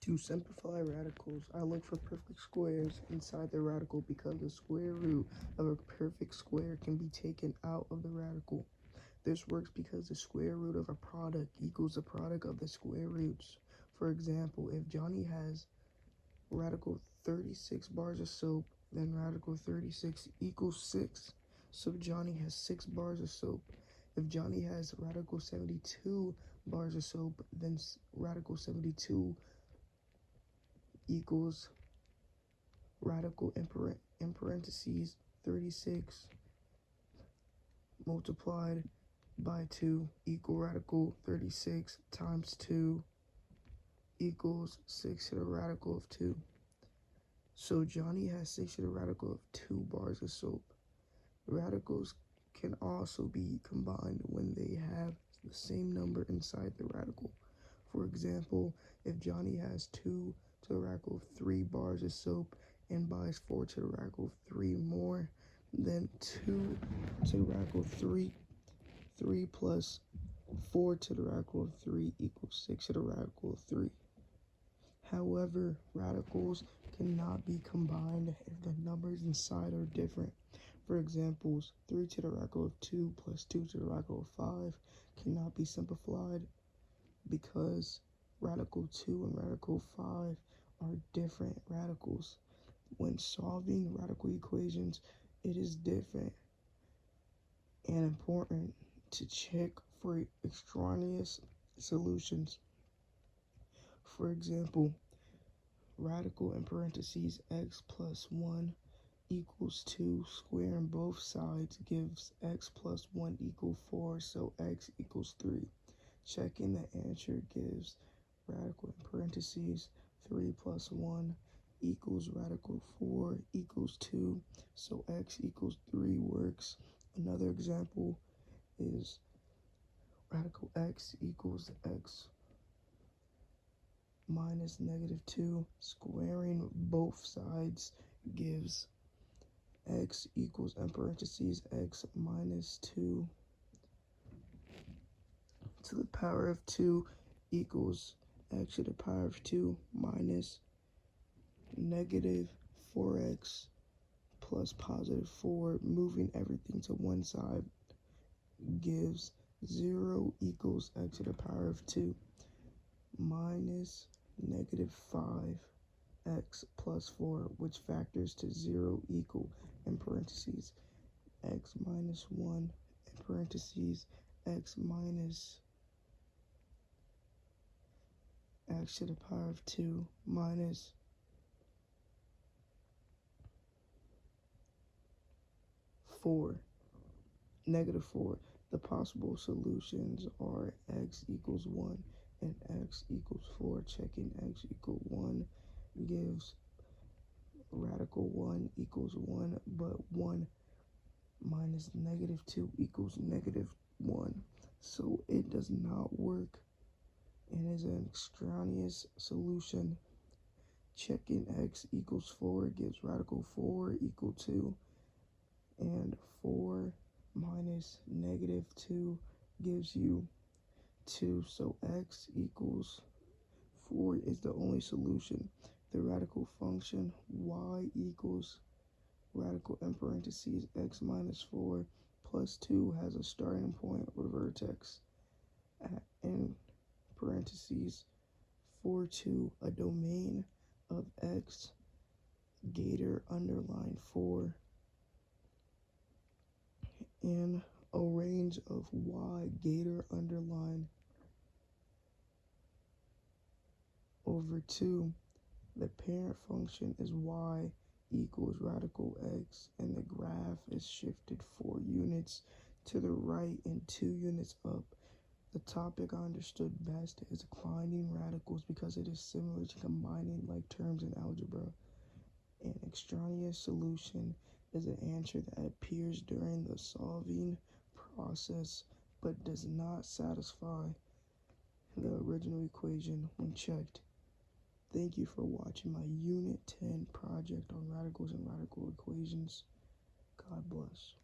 To simplify radicals, I look for perfect squares inside the radical because the square root of a perfect square can be taken out of the radical. This works because the square root of a product equals the product of the square roots. For example, if Johnny has radical 36 bars of soap, then radical 36 equals 6. So Johnny has 6 bars of soap. If Johnny has radical 72 bars of soap, then radical 72 equals radical in parentheses 36 multiplied by 2 equal radical 36 times 2 equals 6 to the radical of 2. So Johnny has 6 to the radical of 2 bars of soap. Radicals can also be combined when they have the same number inside the radical. For example, if Johnny has 2 to the radical of 3 bars of soap and buys 4 to the radical of 3 more, then 2 to the radical of 3 plus 4 to the radical of 3 equals 6 to the radical of 3. However, radicals cannot be combined if the numbers inside are different. For example, 3 to the radical of 2 plus 2 to the radical of 5 cannot be simplified because radical 2 and radical 5 are different radicals. When solving radical equations, it is different and important to check for extraneous solutions. For example, radical in parentheses x plus 1 equals 2, squaring both sides gives x plus 1 equals 4, so x equals 3. Checking the answer gives radical in parentheses 3 plus 1 equals radical 4 equals 2, so x equals 3 works. Another example is radical x equals x minus negative 2. Squaring both sides gives x equals in parentheses x minus 2 to the power of 2 equals x to the power of 2 minus negative 4x plus positive 4. Moving everything to one side gives 0 equals x to the power of 2 minus negative 5x plus 4, which factors to 0 equal in parentheses x minus 1 in parentheses x minus x to the power of 2 minus negative 4. The possible solutions are x equals 1 and x equals 4. Checking x equals 1 gives radical 1 equals 1, but 1 minus negative 2 equals negative 1. So it does not work and is an extraneous solution. Checking x equals 4 gives radical 4 equal 2, and 4 minus negative 2 gives you 2, so x equals 4 is the only solution. The radical function y equals radical in parentheses x minus 4 plus 2 has a starting point or vertex in parentheses 4 to a domain of x gator underline 4 and a range of y gator underline over 2. The parent function is y equals radical x, and the graph is shifted 4 units to the right and 2 units up. The topic I understood best is declining radicals because it is similar to combining like terms in algebra. An extraneous solution is an answer that appears during the solving process but does not satisfy the original equation when checked. Thank you for watching my Unit 10 project on radicals and radical equations. God bless.